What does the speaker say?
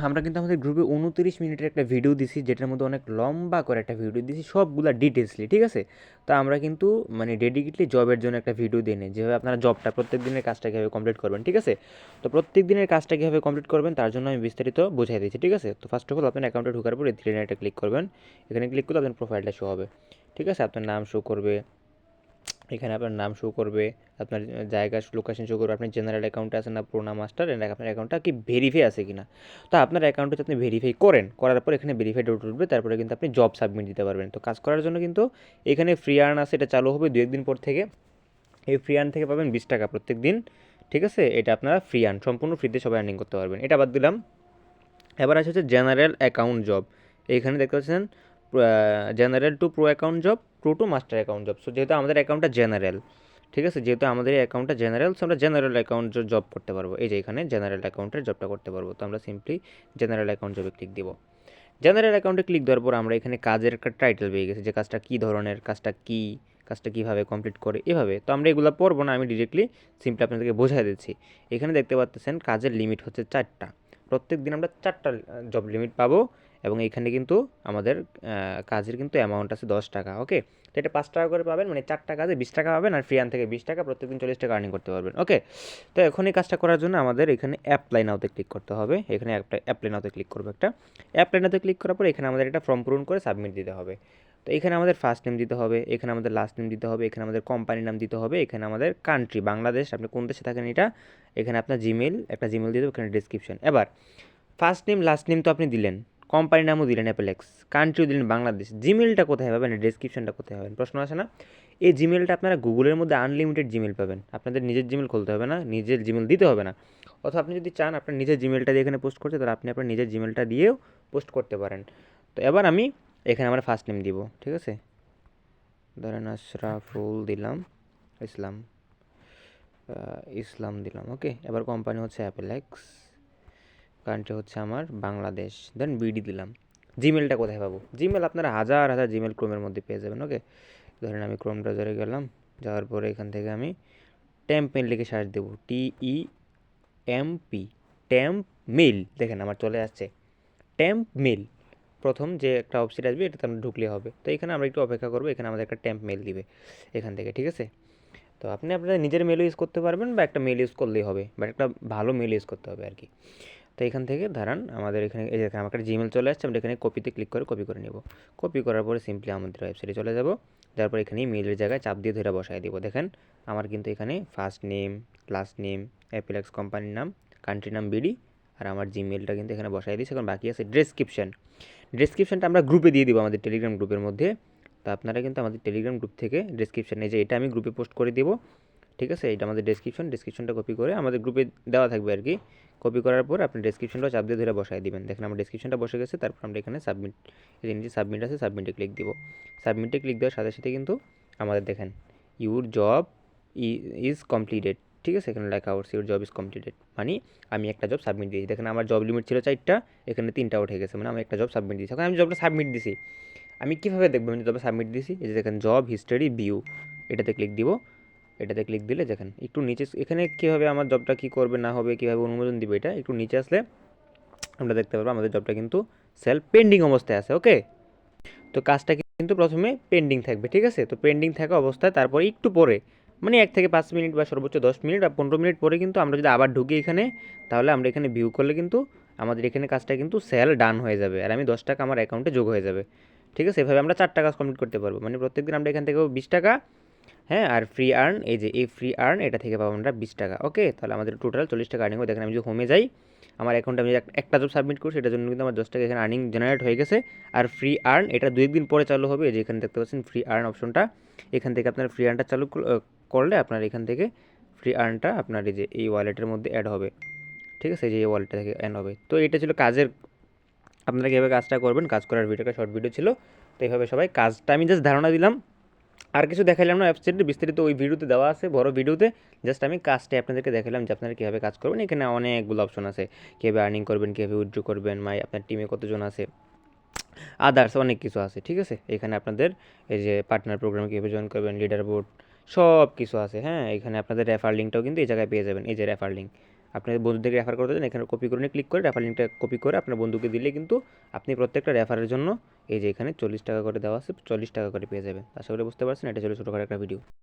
আমরা কিন্তু আমাদের গ্রুপে 29 মিনিটের একটা ভিডিও দিছি, যেটার মধ্যে অনেক লম্বা করে একটা ভিডিও দিছি সবগুলা ডিটেলসলি, ঠিক আছে? তো আমরা কিন্তু মানে ডেডিকেটলি জবের জন্য একটা ভিডিও দিই নি, যেভাবে আপনারা জবটা প্রত্যেক দিনের কাজটা কীভাবে কমপ্লিট করবেন, ঠিক আছে? তো প্রত্যেক দিনের কাজটা কীভাবে কমপ্লিট করবেন তার জন্য আমি বিস্তারিত বুঝাই দিয়েছি, ঠিক আছে? তো ফার্স্ট অফ অল আপনার অ্যাকাউন্টে ঢোকার পর এই থ্রি লাইনটা ক্লিক করবেন। এখানে ক্লিক করলে আপনার প্রোফাইলটা শো হবে, ঠিক আছে? আপনার নাম শো করবে, এখানে আপনার নাম শো করবে, আপনার জায়গা লোকেশন শো করবে, আপনি জেনারেল অ্যাকাউন্টে আছেন না পুরোনো মাস্টার, আপনার অ্যাকাউন্টটা কি ভেরিফাই আছে কিনা। তো আপনার অ্যাকাউন্টে যদি আপনি ভেরিফাই করার পর এখানে ভেরিফাইড উঠবে, তারপরে কিন্তু আপনি জব সাবমিট দিতে পারবেন। তো কাজ করার জন্য কিন্তু এখানে ফ্রি আর্ন আছে, এটা চালু হবে 2-1 দিন পর থেকে। এই ফ্রি আর্ন থেকে পাবেন 20 টাকা প্রত্যেক দিন, ঠিক আছে? এটা আপনারা ফ্রি আর্ন, সম্পূর্ণ ফ্রিতে সবাই আর্নিং করতে পারবেন। এটা বাদ দিলাম। এবার আছে হচ্ছে জেনারেল অ্যাকাউন্ট জব। এইখানে দেখতে পাচ্ছেন general to pro account job, pro to master account job. So যেহেতু আমাদের অ্যাকাউন্টটা জেনারেল, ঠিক আছে, যেহেতু আমাদের এই অ্যাকাউন্টটা জেনারেল, সো আমরা জেনারেল অ্যাকাউন্টের জব করতে পারবো। এই যে এখানে জেনারেল অ্যাকাউন্টের জবটা করতে পারবো। তো আমরা সিম্পলি জেনারেল অ্যাকাউন্ট জবে ক্লিক দিব। জেনারেল অ্যাকাউন্টে ক্লিক দেওয়ার পর আমরা এখানে কাজের একটা টাইটেল পেয়ে গেছি, যে কাজটা কী ধরনের, কাজটা কী, কাজটা কীভাবে কমপ্লিট করে, এভাবে। তো আমরা এগুলো পড়বো না, আমি ডিরেক্টলি সিম্পলি আপনাদেরকে বোঝাই দিচ্ছি। এখানে দেখতে পাচ্ছেন কাজের লিমিট হচ্ছে 4টা। প্রত্যেক দিন আমরা 4টা জব লিমিট পাবো, এবং এখানে কিন্তু আমাদের কাজের কিন্তু অ্যামাউন্ট আছে 10 টাকা, ওকে? তো এটা 5 টাকা করে পাবেন, মানে 4টা কাজে 20 টাকা পাবেন, আর ফ্রি আর্ন থেকে 20 টাকা, প্রত্যেকদিন 40 টাকা আর্নিং করতে পারবেন, ওকে? তো এখন এই কাজটা করার জন্য আমাদের এখানে অ্যাপ্লাই নাওতে ক্লিক করতে হবে। এখানে অ্যাপ্লাই নাওতে ক্লিক করবো একটা। অ্যাপ্লাই নাওতে ক্লিক করার পর এখানে আমাদের একটা ফর্ম পূরণ করে সাবমিট দিতে হবে। তো এখানে আমাদের ফার্স্ট নেম দিতে হবে, এখানে আমাদের লাস্ট নেম দিতে হবে, এখানে আমাদের কোম্পানির নাম দিতে হবে, এখানে আমাদের কান্ট্রি বাংলাদেশ, আপনি কোন দেশে থাকেন এটা, এখানে আপনার জিমেল, একটা জিমেল দিয়ে দেবো, এখানে ডিসক্রিপশন। এবার ফার্স্ট নেম লাস্ট নেম তো আপনি দিলেন, কোম্পানির নামও দিলেন অ্যাপেলেক্স, কান্ট্রিও দিলেন বাংলাদেশ, জিমেলটা কোথায় পাবেন, ডেসক্রিপশনটা কোথায় পাবেন, প্রশ্ন আসে না? এই জিমেলটা আপনারা গুগলের মধ্যে আনলিমিটেড জিমেল পাবেন, আপনাদের নিজের জিমেল খুলতে হবে না, নিজের জিমেল দিতে হবে না। অথবা আপনি যদি চান আপনার নিজের জিমেলটা দিয়ে এখানে পোস্ট করতে, তাহলে আপনি আপনার নিজের জিমেলটা দিয়েও পোস্ট করতে পারেন। তো এবার আমি এখানে আমার ফার্স্ট নেম দিব, ঠিক আছে? ধরেন আশরাফুল দিলাম, ইসলাম, ইসলাম দিলাম, ওকে? এবার কোম্পানি হচ্ছে অ্যাপেলেক্স, কান্ট্রি হচ্ছে আমার বাংলাদেশ, দেন বিডি দিলাম। জিমেলটা কোথায় পাবো? জিমেল আপনারা হাজার হাজার জিমেল ক্রোমের মধ্যে পেয়ে যাবেন, ওকে? ধরেন আমি ক্রোম ব্রাউজারে গেলাম, যাওয়ার পরে এখান থেকে আমি ট্যাম্প মেল লিখে সার্চ দেবো, TEMP, ট্যাম্প মেল, দেখেন আমার চলে আসছে ট্যাম্প মেল। প্রথম যে একটা ওয়েবসাইট আসবে এটাতে আমরা ঢুকলে হবে। তো এখানে আমরা একটু অপেক্ষা করবো, এখানে আমাদের একটা ট্যাম্প মেল দিবে এখান থেকে, ঠিক আছে? তো আপনি আপনাদের নিজের মেল ইউজ করতে পারবেন, বা একটা মেল ইউজ করলেই হবে, বাট একটা ভালো মেল ইউজ করতে হবে আর কি। তো এখান থেকে দাঁড়ান, আমাদের এখানে এই যে আমার একটা জিমেল চলে আসছে, আমরা এখানে কপিতে ক্লিক করে কপি করে নেব। কপি করার পরে সিম্পলি আমাদের ওয়েবসাইটে চলে যাব। তারপর এখানে মেলের জায়গায় চাপ দিয়ে ধরে বসায় দিব। দেখেন আমার কিন্তু এখানে ফার্স্ট নেম, লাস্ট নেম, অ্যাপেলেক্স কোম্পানির নাম, কান্ট্রি নাম বিডি, আর আমার জিমেলটা কিন্তু এখানে বসাই দিয়েছি। এখন বাকি আছে ডেসক্রিপশন। ডেসক্রিপশনটা আমরা গ্রুপে দিয়ে দিব, আমাদের টেলিগ্রাম গ্রুপের মধ্যে। তো আপনারা কিন্তু আমাদের টেলিগ্রাম গ্রুপ থেকে ডেসক্রিপশানে, যে এটা আমি গ্রুপে পোস্ট করে দিব, ঠিক আছে? এটা আমাদের ডেসক্রিপশনটা কপি করে আমাদের গ্রুপে দেওয়া থাকবে আর কি। কপি করার পর আপনি ডেসক্রিপশনটা চাপ দিয়ে ধরে বসায় দিবেন। দেখেন আমার ডেসক্রিপশনটা বসে গেছে। তারপর আমরা এখানে সাবমিট, এই যে নিচে সাবমিট আছে, সাবমিটে ক্লিক দিব। সাবমিটে ক্লিক দেওয়ার সাথে সাথে কিন্তু আমাদের দেখেন ইউর জব ইজ কমপ্লিটেড, ঠিক আছে? এখানে লেখা হচ্ছে ইউর জব ইজ কমপ্লিটেড, মানে আমি একটা জব সাবমিট দিয়েছি। দেখেন আমার জব লিমিট ছিল 4টা, এখানে 3টা উঠে গেছে, মানে আমি একটা জব সাবমিট দিয়েছি। এখন আমি জবটা সাবমিট দিছি, আমি কীভাবে দেখবো আমি জবে সাবমিট দিয়েছি? এই যে দেখেন জব হিস্টোরি ভিউ, এটাতে ক্লিক দিব। এটাতে ক্লিক দিলে দেখেন একটু নিচে, এখানে কীভাবে আমার জবটা কী করবে না হবে, কীভাবে অনুমোদন দিবে, এটা একটু নিচে আসলে আমরা দেখতে পারবো আমাদের জবটা কিন্তু সেলফ পেন্ডিং অবস্থায় আছে, ওকে? তো কাজটা কিন্তু প্রথমে পেন্ডিং থাকবে, ঠিক আছে? তো পেন্ডিং থাকা অবস্থায় তারপরে একটু পরে, মানে 1 থেকে 5 মিনিট বা সর্বোচ্চ 10 মিনিট বা 15 মিনিট পরে কিন্তু আমরা যদি আবার ঢুকি এখানে, তাহলে আমরা এখানে ভিউ করলে কিন্তু আমাদের এখানে কাজটা কিন্তু সেল ডান হয়ে যাবে, আর আমি 10 টাকা আমার অ্যাকাউন্টে যোগ হয়ে যাবে, ঠিক আছে? এভাবে আমরা 4টা কাজ কমপ্লিট করতে পারবো, মানে প্রত্যেকদিন আমরা এখান থেকেও 20 টাকা, হ্যাঁ? আর ফ্রি আর্ন, এই যে এই ফ্রি আর্ন, এটা থেকে পাবো আমরা 20 টাকা, ওকে? তাহলে আমাদের টোটাল 40 টাকা আর্নিং হবে। দেখেন আমি যদি হোমে যাই, আমার অ্যাকাউন্টে আমি একটা জব সাবমিট করছি, এটার জন্য কিন্তু আমার 10 টাকা এখানে আর্নিং জেনারেট হয়ে গেছে। আর ফ্রি আর্ন এটা 2 দিন পরে চালু হবে, এই যে এখানে দেখতে পাচ্ছেন ফ্রি আর্ন অপশনটা, এখান থেকে আপনার ফ্রি আর্নটা চালু করলে আপনার এখান থেকে ফ্রি আর্নটা আপনার এই যে এই ওয়ালেটের মধ্যে অ্যাড হবে, ঠিক আছে? এই যে এই ওয়ালেটটা থেকে অ্যাড হবে। তো এটা ছিল কাজের, আপনারা কীভাবে কাজটা করবেন, কাজ করার ভিডিওটা শর্ট ভিডিও ছিল। তো এইভাবে সবাই কাজটা আমি জাস্ট ধারণা দিলাম, আর কিছু দেখাইলাম না। ওয়েবসাইটে বিস্তারিত ওই ভিডিওতে দেওয়া আছে, বড় ভিডিওতে। জাস্ট আমি কাজটা আপনাদেরকে দেখালাম যে আপনারা কীভাবে কাজ করবেন। এখানে অনেকগুলো অপশন আছে, কীভাবে আর্নিং করবেন, কীভাবে উইথড্র করবেন, আপনার টিমে কতজন আছে, আদার্স অনেক কিছু আছে, ঠিক আছে? এখানে আপনাদের এই যে পার্টনার প্রোগ্রামে কীভাবে জয়েন করবেন, লিডার বোর্ড, সব কিছু আছে, হ্যাঁ? এখানে আপনাদের রেফার লিঙ্কটাও কিন্তু এই জায়গায় পেয়ে যাবেন, এই যে রেফার লিঙ্ক, আপনার বন্ধুদেরকে রেফার করতে চান, এখানে কপি করে নিয়ে ক্লিক করে রেফার লিঙ্কটা কপি করে আপনার বন্ধুকে দিলে কিন্তু আপনি প্রত্যেকটা রেফারের জন্য এই যে এখানে 40 টাকা করে দেওয়া আছে, 40 টাকা করে পেয়ে যাবেন। আশা করি বুঝতে পারছেন, এটা ছিল ছোটোখাটো একটা ভিডিও।